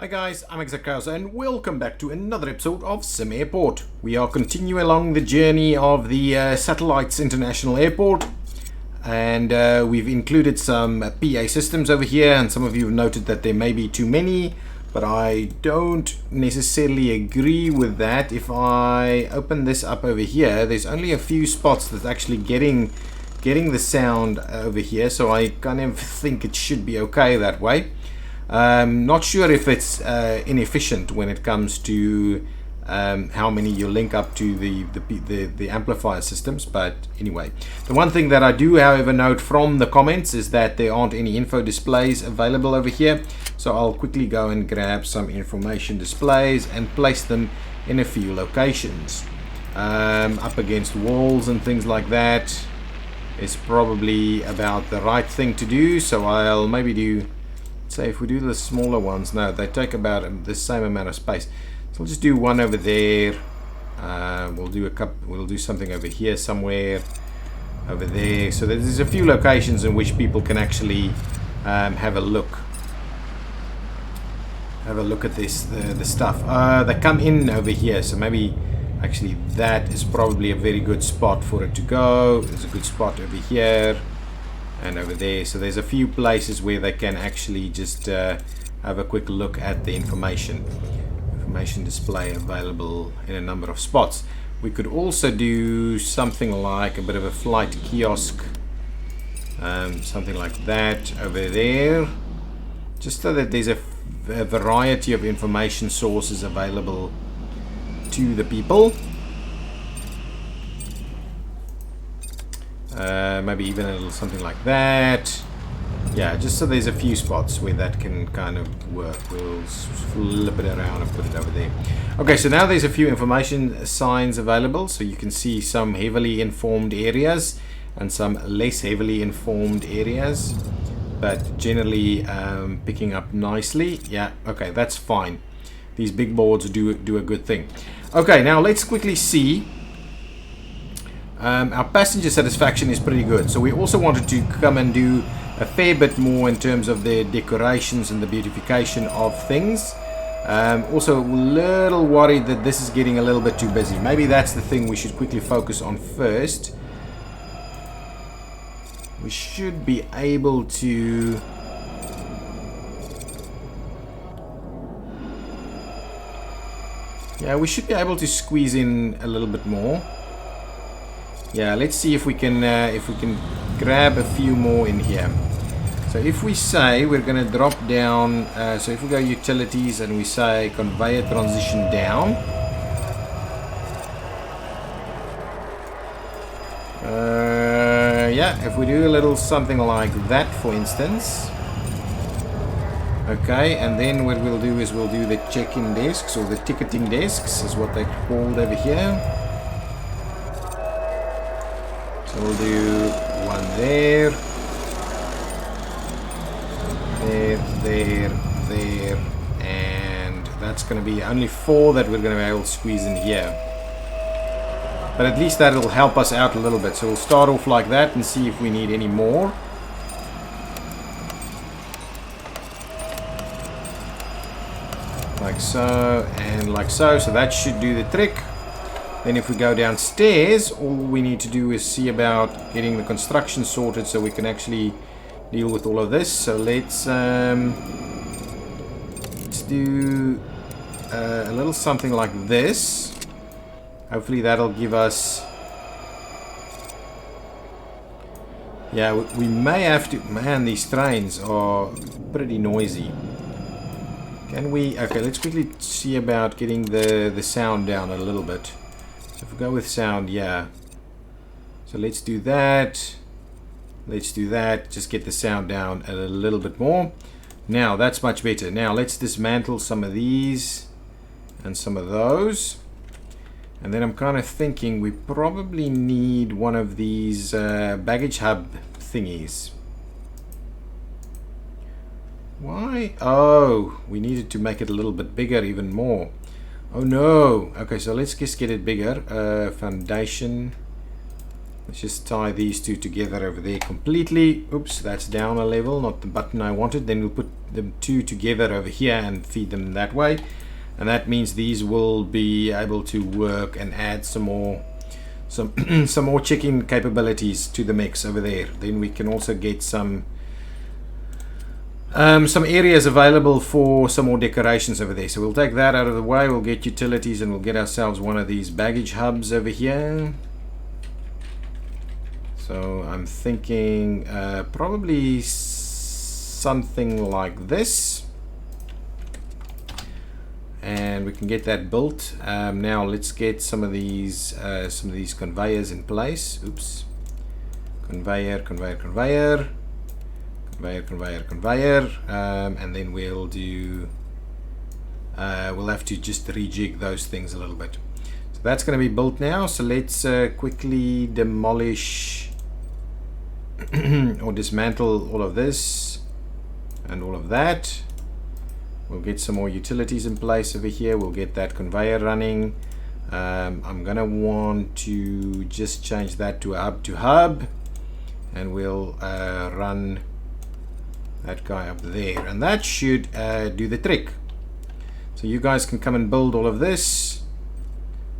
Hi guys, I'm ExactChaos and welcome back to another episode of SimAirport. We are continuing along the journey of the Satellites International Airport, and we've included some PA systems over here, and some of you have noted that there may be too many, but I don't necessarily agree with that. If I open this up over here, there's only a few spots that's actually getting the sound over here, so I kind of think it should be okay that way. Not sure if it's inefficient when it comes to how many you link up to the amplifier systems, but anyway, the one thing that I do however note from the comments is that there aren't any info displays available over here, so I'll quickly go and grab some information displays and place them in a few locations. Up against walls and things like that is probably about the right thing to do, so I'll maybe do, say if we do the smaller ones, no, they take about the same amount of space, so we'll just do one over there. We'll do something over here somewhere, over there, so there's a few locations in which people can actually have a look at this the stuff. They come in over here, so maybe actually that is probably a very good spot for it to go. There's a good spot over here and over there, so there's a few places where they can actually just have a quick look at the information display available in a number of spots. We could also do something like a bit of a flight kiosk, something like that over there, just so that there's a variety of information sources available to the people. Maybe even a little something like that. Yeah, just so there's a few spots where that can kind of work. We'll flip it around and put it over there. Okay, so now there's a few information signs available, so you can see some heavily informed areas and some less heavily informed areas, but generally picking up nicely. Yeah, okay, that's fine. These big boards do a good thing. Okay, now let's quickly see. Our passenger satisfaction is pretty good, so we also wanted to come and do a fair bit more in terms of the decorations and the beautification of things. Also a little worried that this is getting a little bit too busy. Maybe that's the thing we should quickly focus on first. We should be able to squeeze in a little bit more. Yeah, let's see if we can grab a few more in here. So if we say we're going to drop down, so if we go utilities and we say conveyor transition down, yeah, if we do a little something like that, for instance. Okay, and then what we'll do is we'll do the check-in desks, or the ticketing desks is what they're called over here. So we'll do one there, there, and that's going to be only 4 that we're going to be able to squeeze in here. But at least that'll help us out a little bit. So we'll start off like that and see if we need any more. Like so, and like so. So that should do the trick. Then if we go downstairs, all we need to do is see about getting the construction sorted so we can actually deal with all of this. So let's do a little something like this. Hopefully that'll give us... Yeah, we may have to... Man, these trains are pretty noisy. Can we... Okay, let's quickly see about getting the sound down a little bit. So if we go with sound, yeah. So let's do that. Let's do that. Just get the sound down a little bit more. Now, that's much better. Now, let's dismantle some of these and some of those. And then I'm kind of thinking we probably need one of these baggage hub thingies. Why? Oh, we needed to make it a little bit bigger, even more. Oh no. Okay, so let's just get it bigger. Foundation. Let's just tie these two together over there completely. Oops, that's down a level, not the button I wanted. Then we'll put them two together over here and feed them that way. And that means these will be able to work and add some more check-in capabilities to the mix over there. Then we can also get some areas available for some more decorations over there. So we'll take that out of the way. We'll get utilities and we'll get ourselves one of these baggage hubs over here. So I'm thinking probably something like this, and we can get that built. Now let's get some of these conveyors in place. Oops, conveyor, and then we'll do. We'll have to just rejig those things a little bit. So that's going to be built now. So let's quickly demolish. Or dismantle all of this and all of that. We'll get some more utilities in place over here. We'll get that conveyor running. I'm gonna want to just change that to hub, and we'll run that guy up there, and that should do the trick. So you guys can come and build all of this.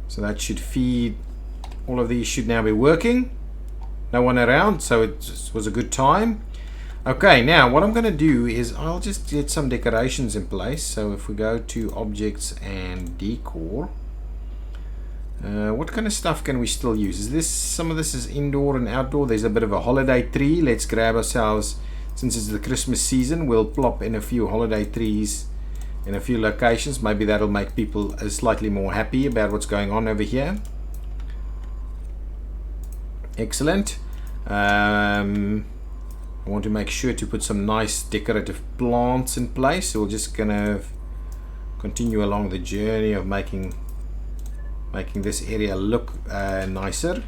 So that should feed. All of these should now be working. No one around, so it was a good time. Okay, now what I'm going to do is I'll just get some decorations in place. So if we go to objects and decor, what kind of stuff can we still use? Is this, some of this is indoor and outdoor. There's a bit of a holiday tree. Let's grab ourselves, since it's the Christmas season, we'll plop in a few holiday trees in a few locations. Maybe that'll make people slightly more happy about what's going on over here. Excellent. I want to make sure to put some nice decorative plants in place. So we're just gonna continue along the journey of making this area look nicer.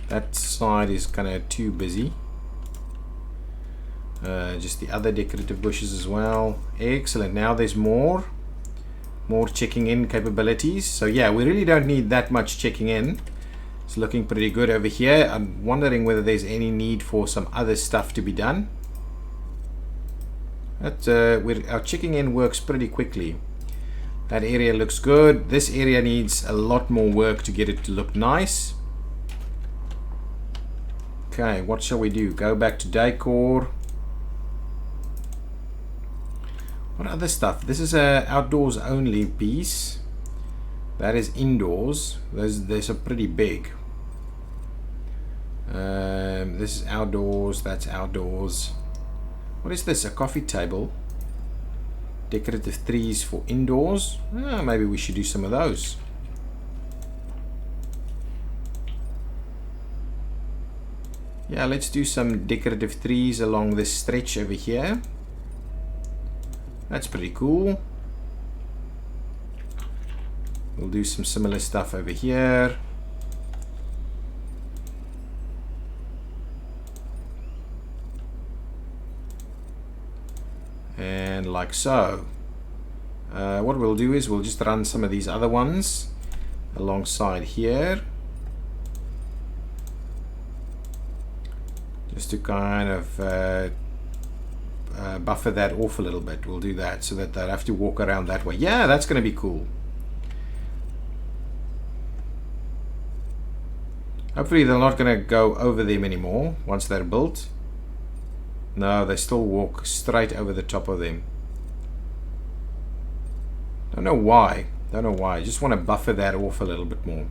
That side is kind of too busy. Just the other decorative bushes as well. Excellent. Now there's more checking in capabilities. So yeah, we really don't need that much checking in. It's looking pretty good over here. I'm wondering whether there's any need for some other stuff to be done. Our checking in works pretty quickly. That area looks good. This area needs a lot more work to get it to look nice. Okay, what shall we do? Go back to decor. What other stuff? This is a outdoors only piece. That is indoors. Those are pretty big. This is outdoors. That's outdoors. What is this? A coffee table. Decorative trees for indoors. Maybe we should do some of those. Yeah, let's do some decorative trees along this stretch over here. That's pretty cool. We'll do some similar stuff over here. And like so. What we'll do is we'll just run some of these other ones alongside here. Just to kind of buffer that off a little bit. We'll do that so that they'll have to walk around that way. Yeah, that's going to be cool. Hopefully they're not going to go over them anymore once they're built. No, they still walk straight over the top of them. Don't know why. I just want to buffer that off a little bit more.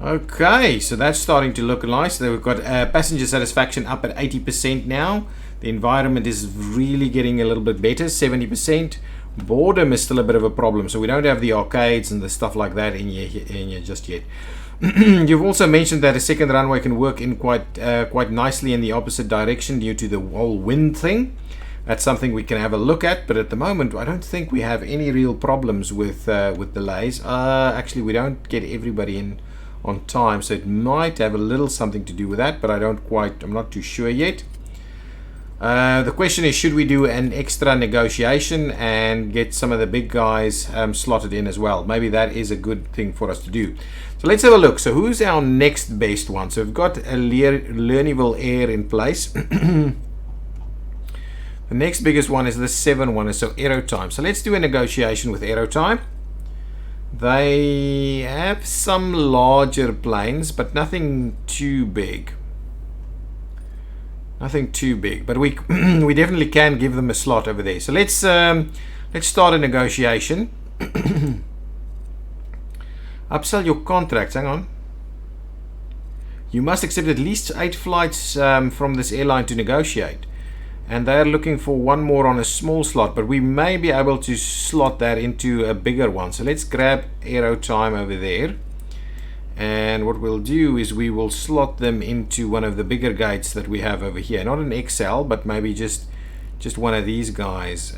Okay, so that's starting to look nice. We've got passenger satisfaction up at 80% now. The environment is really getting a little bit better, 70%. Boredom is still a bit of a problem, so we don't have the arcades and the stuff like that in here just yet. You've also mentioned that a second runway can work in quite nicely in the opposite direction due to the whole wind thing. That's something we can have a look at, but at the moment I don't think we have any real problems with delays. Actually, we don't get everybody in on time, so it might have a little something to do with that, but I'm not too sure yet. The question is, should we do an extra negotiation and get some of the big guys slotted in as well? Maybe that is a good thing for us to do. So let's have a look. So who's our next best one? So we've got a Learneville Air in place. The next biggest one is the 7 one, so Aerotime. So let's do a negotiation with Aerotime. They have some larger planes, but nothing too big. Nothing too big, but we we definitely can give them a slot over there. So let's start a negotiation. Upsell your contracts. Hang on. You must accept at least 8 flights from this airline to negotiate, and they're looking for one more on a small slot, but we may be able to slot that into a bigger one. So let's grab Aerotime over there. And what we'll do is we will slot them into one of the bigger gates that we have over here. Not an XL, but maybe just one of these guys.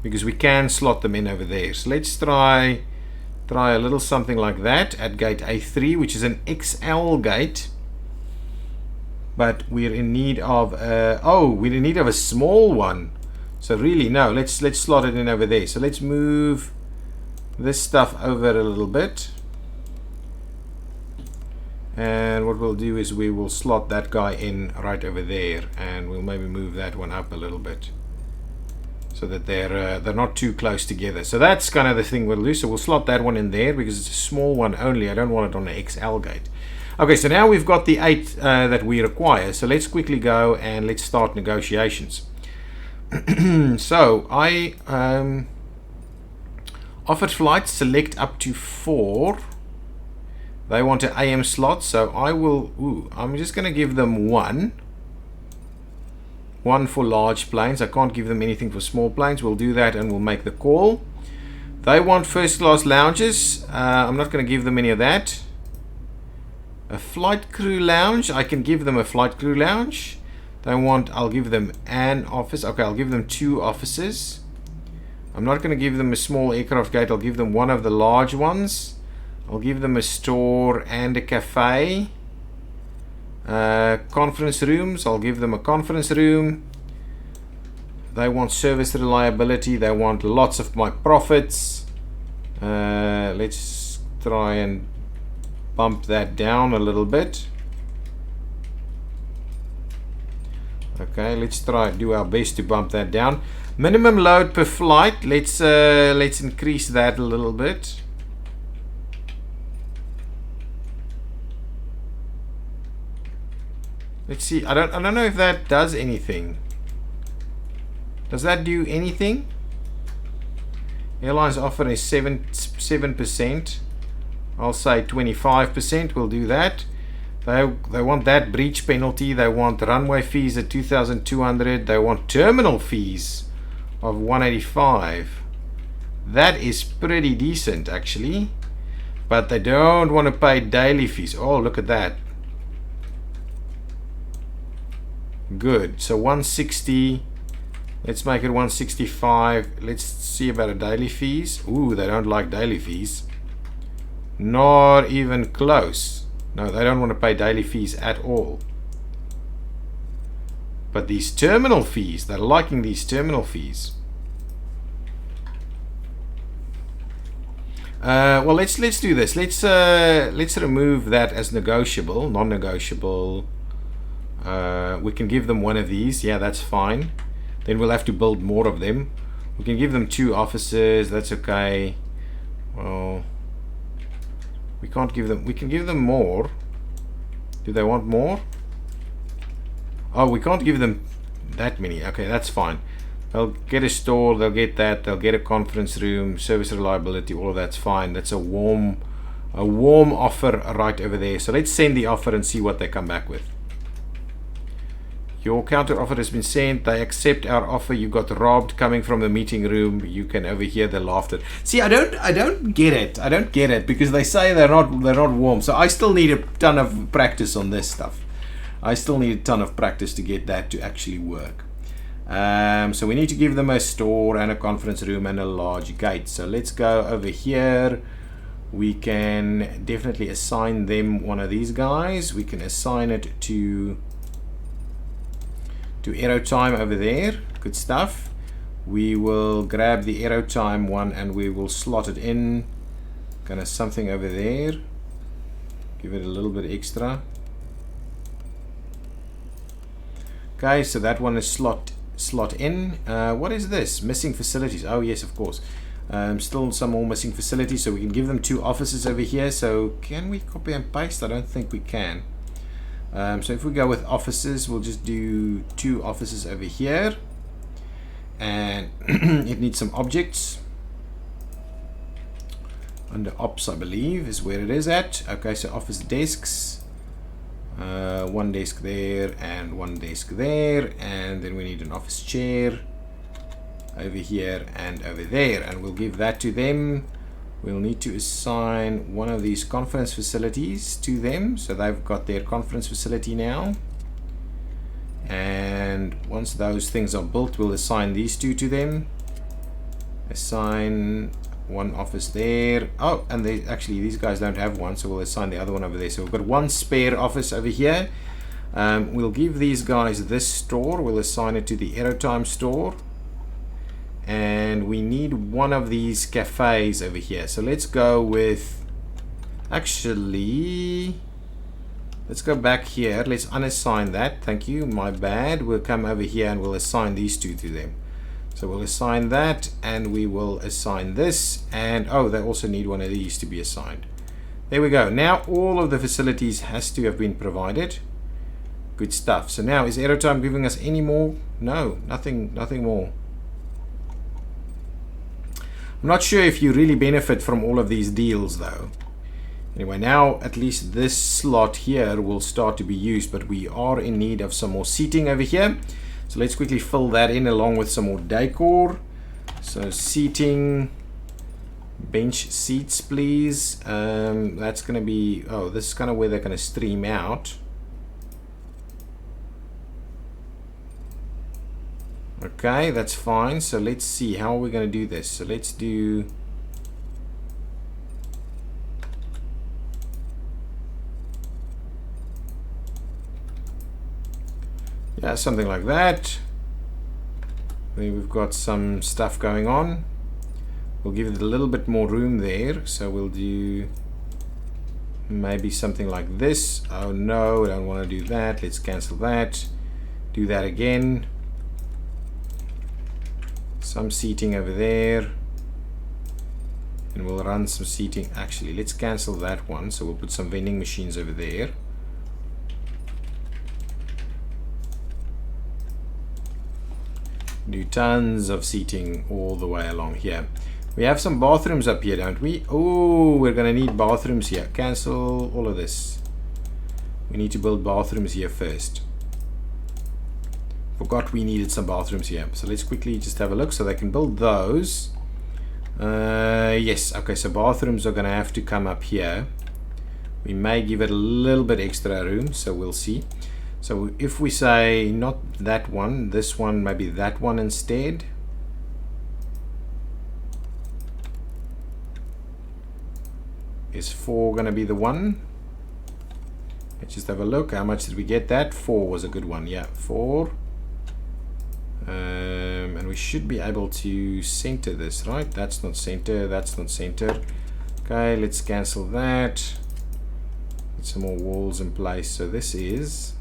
Because we can slot them in over there. So let's try a little something like that at gate A3, which is an XL gate. But we're in need of we're in need of a small one. So really, no, let's slot it in over there. So let's move this stuff over a little bit. And what we'll do is we will slot that guy in right over there, and we'll maybe move that one up a little bit so that they're not too close together. So that's kind of the thing we'll do. So we'll slot that one in there because it's a small one only. I don't want it on the XL gate. Okay, so now we've got the 8 that we require. So let's quickly go and let's start negotiations. So I offered flights, select up to 4. They want an AM slot, so I will, I'm just going to give them one for large planes. I can't give them anything for small planes. We'll do that and we'll make the call. They want first class lounges. I'm not going to give them any of that. A flight crew lounge, I can give them a flight crew lounge. They want, I'll give them an office. Okay, I'll give them 2 offices. I'm not going to give them a small aircraft gate. I'll give them one of the large ones. I'll give them a store and a cafe. Conference rooms, I'll give them a conference room. They want service reliability. They want lots of my profits. Let's try and bump that down a little bit. Okay, let's try do our best to bump that down. Minimum load per flight, let's increase that a little bit. Let's see. I don't know if that does anything. Does that do anything? Airlines offer a 7%. I'll say 25%. We'll do that. They want that breach penalty. They want runway fees at 2,200. They want terminal fees of 185. That is pretty decent actually. But they don't want to pay daily fees. Oh, look at that. Good. So 160. Let's make it 165. Let's see about a daily fees. Ooh, they don't like daily fees. Not even close. No, they don't want to pay daily fees at all. But these terminal fees, they're liking these terminal fees. Well, let's do this. Let's remove that as negotiable, non-negotiable. We can give them one of these. Yeah, that's fine. Then we'll have to build more of them. We can give them 2 offices. That's okay. Well, we can't give them. We can give them more. Do they want more? Oh, we can't give them that many. Okay, that's fine. They'll get a store. They'll get that. They'll get a conference room, service reliability. All of that's fine. That's a warm offer right over there. So let's send the offer and see what they come back with. Your counter offer has been sent. They accept our offer. You got robbed coming from the meeting room. You can overhear the laughter. See, I don't get it. I don't get it because they say they're not warm. So I still need a ton of practice on this stuff. I still need a ton of practice to get that to actually work. So we need to give them a store and a conference room and a large gate. So let's go over here. We can definitely assign them one of these guys. We can assign it to to Aerotime over there. Good stuff. We will grab the Aerotime one and we will slot it in. Kind of something over there. Give it a little bit extra. Okay, so that one is slot in. What is this? Missing facilities. Oh yes, of course. Still some more missing facilities, so we can give them 2 offices over here. So can we copy and paste? I don't think we can. So if we go with offices, we'll just do 2 offices over here, and it needs some objects. Under ops, I believe, is where it is at. Okay, so office desks. 1 desk there and 1 desk there, and then we need an office chair over here and over there, and we'll give that to them. We'll need to assign one of these conference facilities to them, so they've got their conference facility now. And once those things are built, we'll assign these 2 to them. Assign 1 office there. Oh, and they actually, these guys don't have one, so we'll assign the other one over there. So we've got 1 spare office over here. We'll give these guys this store. We'll assign it to the Aerotime store. And we need 1 of these cafes over here. So let's go with, actually, let's go back here. Let's unassign that. Thank you, my bad. We'll come over here and we'll assign these 2 to them. So we'll assign that, and we will assign this, and oh, they also need 1 of these to be assigned. There we go. Now all of the facilities has to have been provided. Good stuff. So now, is Aerotime giving us any more? No, nothing more. I'm not sure if you really benefit from all of these deals though. Anyway, now at least this slot here will start to be used, but we are in need of some more seating over here. So let's quickly fill that in along with some more decor. So seating, bench seats please. That's going to be, oh, this is kind of where they're going to stream out. Okay, that's fine. So let's see, how are we going to do this? So let's do, yeah, something like that. Then we've got some stuff going on. We'll give it a little bit more room there. So we'll do maybe something like this. Oh no, I don't want to do that. Let's cancel that. Do that again. Some seating over there. And we'll run some seating. Actually, let's cancel that one. So we'll put some vending machines over there. Do tons of seating all the way along here. We have some bathrooms up here, don't we? Oh, we're gonna need bathrooms here. Cancel all of this. We need to build bathrooms here first. Forgot we needed some bathrooms here. So let's quickly just have a look so they can build those. Yes, okay, so bathrooms are gonna have to come up here. We may give it a little bit extra room, so we'll see. So if we say not that one, this one, maybe that one instead. Is 4 gonna be the one? Let's just have a look. How much did we get that? 4 was a good one. Yeah, 4. And we should be able to center this, right? That's not center, that's not center. Okay, let's cancel that. Get some more walls in place. So this is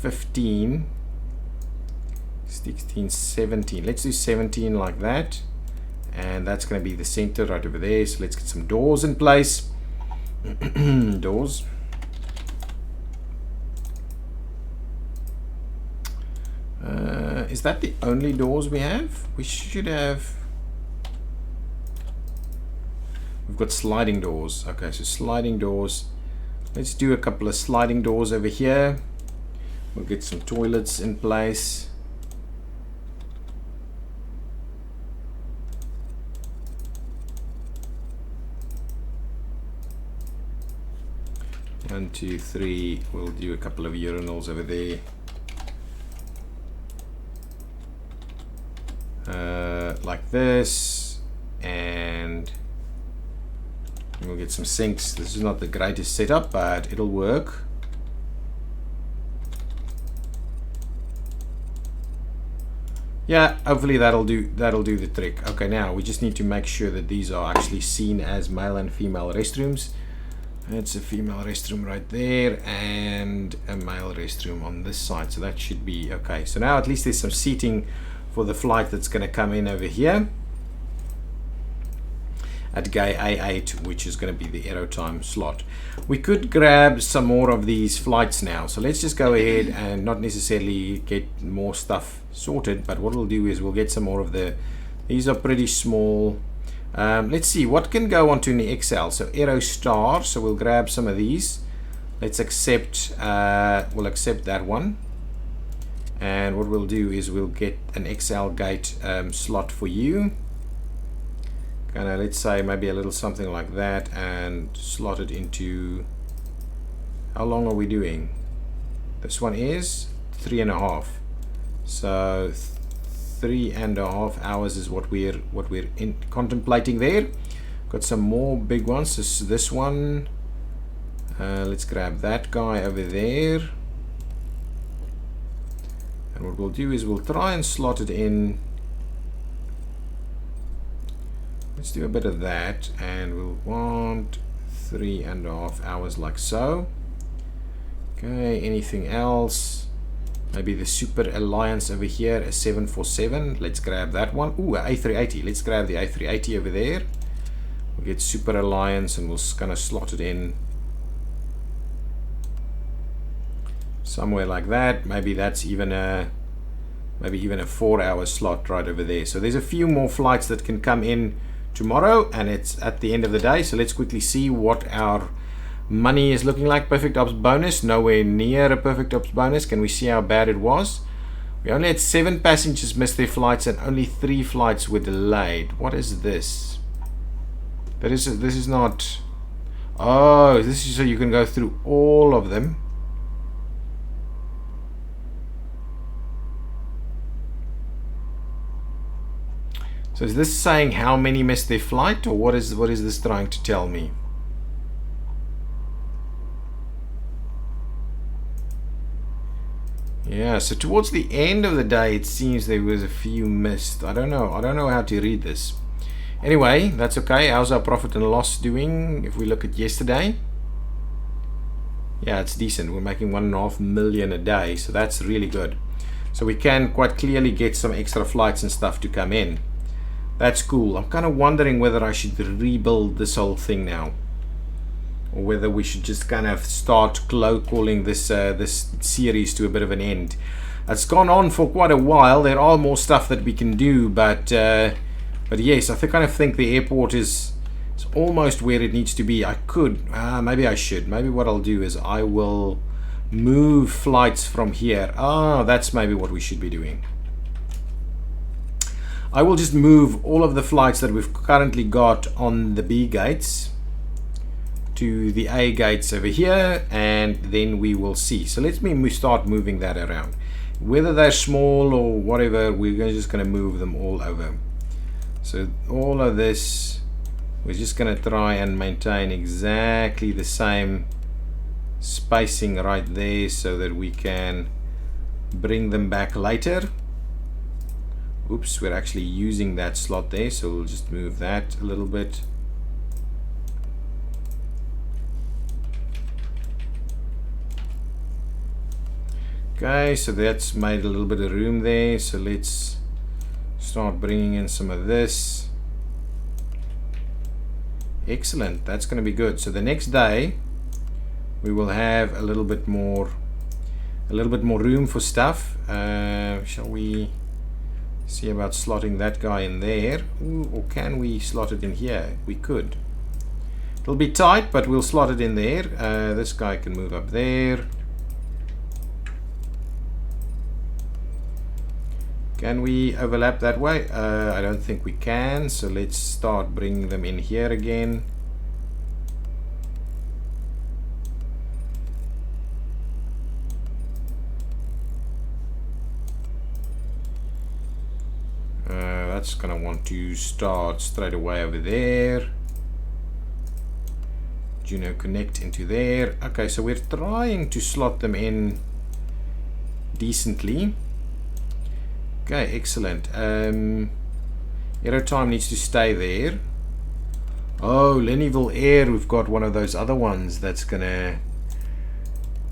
15, 16, 17. Let's do 17 like that. And that's going to be the center right over there. So let's get some doors in place. Doors. Is that the only doors we have? We should have... We've got sliding doors. Okay, so sliding doors. Let's do a couple of sliding doors over here. We'll get some toilets in place. One, two, three. We'll do a couple of urinals over there. Like this, and we'll get some sinks. This is not the greatest setup, but it'll work. Yeah, hopefully that'll do the trick. Okay, now we just need to make sure that these are actually seen as male and female restrooms. It's a female restroom right there and a male restroom on this side, so that should be okay. So now at least there's some seating for the flight that's going to come in over here at gate A8, which is going to be the aerotime slot. We could grab some more of these flights now, so let's just go ahead and not necessarily get more stuff sorted, but what we'll do is we'll get some more of these are pretty small. Let's see what can go onto the XL. So Aerostar, so we'll grab some of these. Let's accept, we'll accept that one, and what we'll do is we'll get an XL gate slot for you. Kind of, let's say maybe a little something like that, and slot it into, how long are we doing? This one is 3.5, so 3.5 hours is what we're contemplating there. Got some more big ones. This one, let's grab that guy over there, and what we'll do is we'll try and slot it in. Let's do a bit of that, and we'll want 3.5 hours like so. Okay, anything else? Maybe the Super Alliance over here, a 747. Let's grab that one. Ooh, a A380. Let's grab the A380 over there. We'll get Super Alliance and we'll kind of slot it in somewhere like that. Maybe that's even a 4-hour slot right over there. So there's a few more flights that can come in tomorrow, and it's at the end of the day. So let's quickly see what our money is looking like. Perfect ops bonus, nowhere near a perfect ops bonus. Can we see how bad it was? We only had 7 passengers miss their flights and only 3 flights were delayed. What is this? This is not, oh, this is so you can go through all of them. So is this saying how many missed their flight, or what is this trying to tell me? Yeah, so towards the end of the day it seems there was a few missed. I don't know how to read this. Anyway, that's okay. How's our profit and loss doing if we look at yesterday? Yeah, it's decent. We're making 1.5 million a day, so that's really good. So we can quite clearly get some extra flights and stuff to come in. That's cool. I'm kind of wondering whether I should rebuild this whole thing now, or whether we should just kind of start calling this this series to a bit of an end. It's gone on for quite a while. There are more stuff that we can do, but yes, I kind of think the airport is almost where it needs to be. I could, maybe I should. Maybe what I'll do is I will move flights from here. That's maybe what we should be doing. I will just move all of the flights that we've currently got on the B gates to the A gates over here, and then we will see. So let me start moving that around. Whether they're small or whatever, we're just going to move them all over. So all of this, we're just going to try and maintain exactly the same spacing right there so that we can bring them back later. Oops, we're actually using that slot there, so we'll just move that a little bit. Okay, so that's made a little bit of room there, so let's start bringing in some of this. Excellent, that's going to be good. So the next day we will have a little bit more room for stuff. Shall we see about slotting that guy in there? Ooh, or can we slot it in here? We could. It'll be tight, but we'll slot it in there. This guy can move up there. Can we overlap that way? I don't think we can, so let's start bringing them in here again. That's gonna want to start straight away over there. Juno connect into there. Okay, so we're trying to slot them in decently. Okay, excellent. Aero time needs to stay there. Oh, Lennyville Air, we've got one of those other ones that's gonna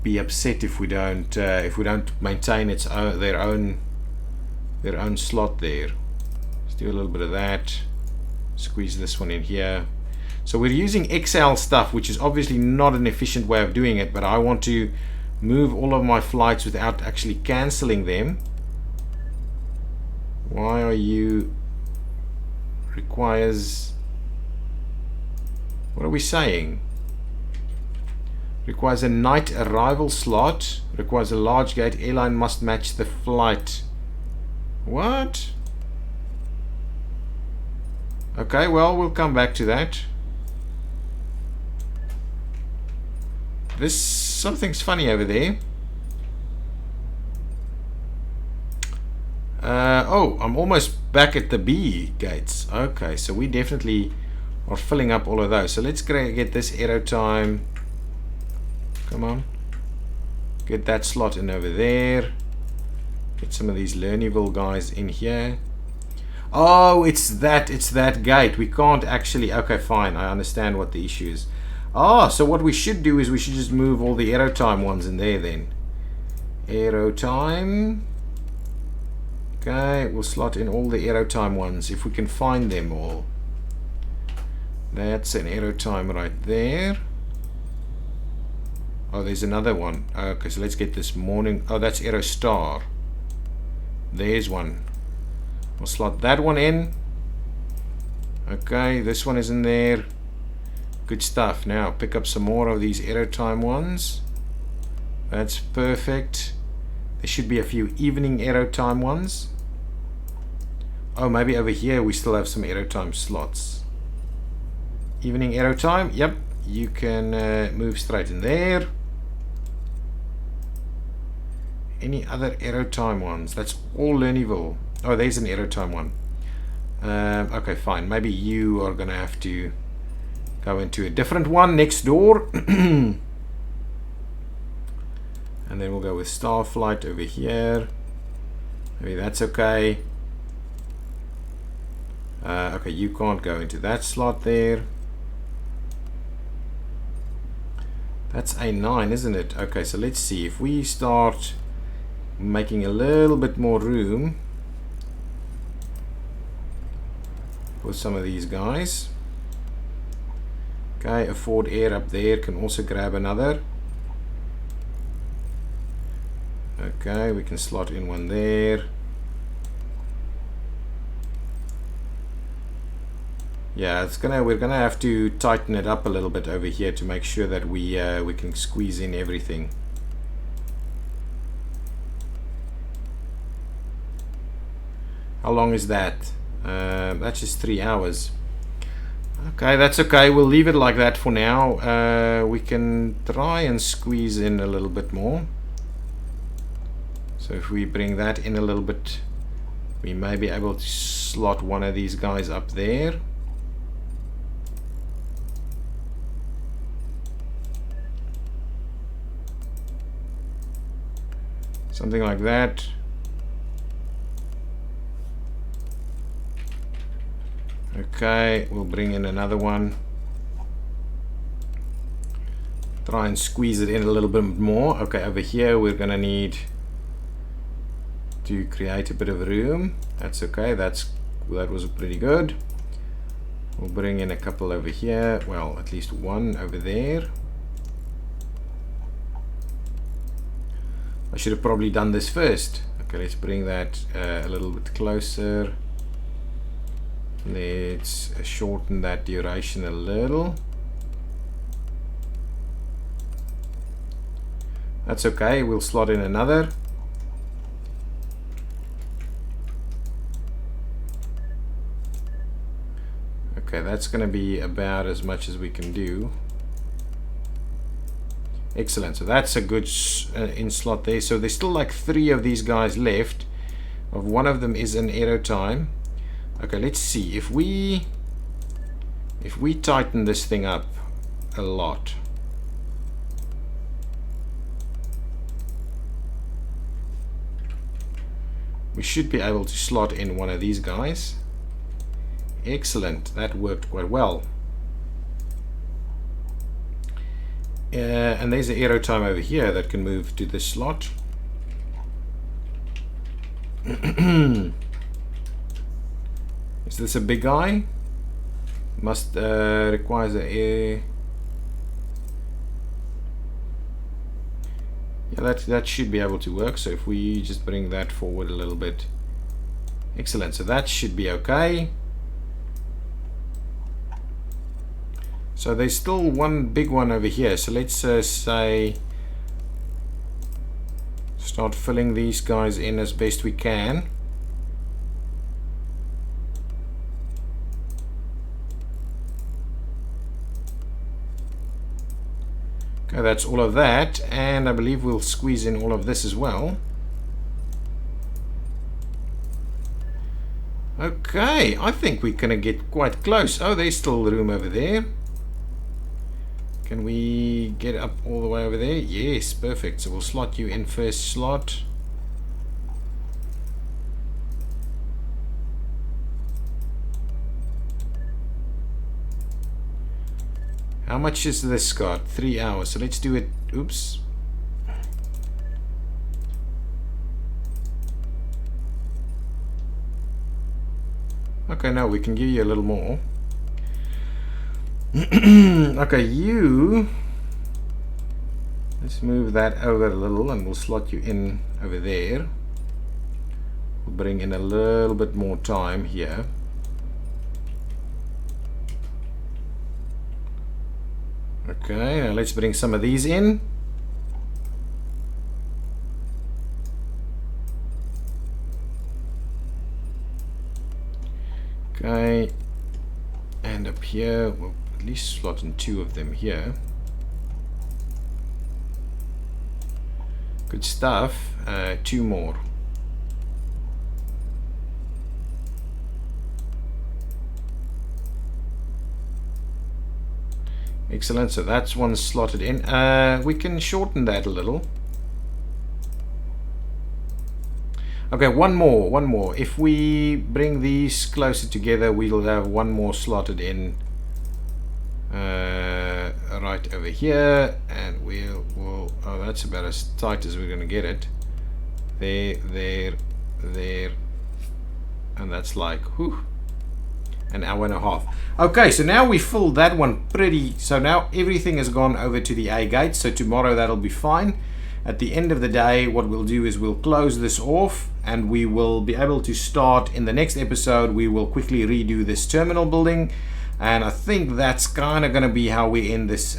be upset if we don't maintain its own, their own slot there. Let's do a little bit of that. Squeeze this one in here. So we're using XL stuff, which is obviously not an efficient way of doing it, but I want to move all of my flights without actually cancelling them. Why are you requires, what are we saying? Requires a night arrival slot, requires a large gate, airline must match the flight. What? Okay, well, we'll come back to that. Something's funny over there. Oh, I'm almost back at the B gates. Okay, so we definitely are filling up all of those. So let's get this aero time. Come on. Get that slot in over there. Get some of these Lernyville guys in here. Oh, it's that gate. We can't actually... Okay, fine. I understand what the issue is. Ah, so what we should do is we should just move all the aero time ones in there then. Aero time. Okay, we'll slot in all the aero time ones if we can find them all. That's an aero time right there. Oh, there's another one. Okay, so let's get this morning. Oh, that's Aero Star. There's one. We'll slot that one in. Okay, this one is in there. Good stuff. Now pick up some more of these aero time ones. That's perfect. There should be a few evening aero time ones. Oh, maybe over here we still have some aero time slots. Evening aero time. Yep, you can move straight in there. Any other aero time ones? That's all Lernyville. Oh, there's an aero time one. Okay, fine. Maybe you are gonna have to go into a different one next door. And then we'll go with Starflight over here. Maybe that's okay. Okay, you can't go into that slot there. That's A9, isn't it? Okay, so let's see. If we start making a little bit more room for some of these guys. Okay, a Ford Air up there can also grab another. Okay, we can slot in one there. Yeah, we're gonna have to tighten it up a little bit over here to make sure that we can squeeze in everything. How long is that? That's just 3 hours. Okay, that's okay. We'll leave it like that for now. We can try and squeeze in a little bit more. So if we bring that in a little bit, we may be able to slot one of these guys up there. Something like that. Okay, we'll bring in another one. Try and squeeze it in a little bit more. Okay, over here we're gonna need to create a bit of room. That's okay. That was pretty good. We'll bring in a couple over here. Well, at least one over there. I should have probably done this first. Okay, let's bring that a little bit closer. Let's shorten that duration a little. That's okay, we'll slot in another. Okay, that's going to be about as much as we can do. Excellent, so that's a good in slot there. So there's still like 3 of these guys left. One of them is an aero time. Okay, let's see if we tighten this thing up a lot. we should be able to slot in one of these guys. Excellent, that worked quite well. And there's an aero time over here that can move to this slot. Is this a big guy? Must requires an air. Yeah, that should be able to work. So if we just bring that forward a little bit. Excellent, so that should be okay. So there's still one big one over here. So let's say start filling these guys in as best we can. Okay, that's all of that, and I believe we'll squeeze in all of this as well. Okay, I think we're gonna get quite close. Oh, there's still room over there. Can we get up all the way over there? Yes, perfect. So we'll slot you in first slot. How much is this got? 3 hours. So let's do it. Oops. Okay, no, we can give you a little more. Okay, you. Let's move that over a little and we'll slot you in over there. We'll bring in a little bit more time here. Okay, now let's bring some of these in. Okay, and up here we'll at least slot in 2 of them here. Good stuff. 2 more. Excellent, so that's one slotted in. We can shorten that a little. Okay, one more. If we bring these closer together, we'll have one more slotted in right over here, and we'll oh, that's about as tight as we're going to get it. There, and that's like an hour and a half. Okay, so now we filled that one pretty. So now everything has gone over to the A gate. So tomorrow that'll be fine. At the end of the day, what we'll do is we'll close this off, and we will be able to start in the next episode. We will quickly redo this terminal building, and I think that's kind of going to be how we end this.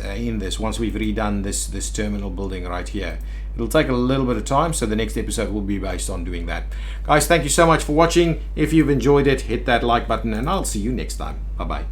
Once we've redone this terminal building right here, it'll take a little bit of time. So the next episode will be based on doing that. Guys, thank you so much for watching. If you've enjoyed it, hit that like button, and I'll see you next time. Bye bye.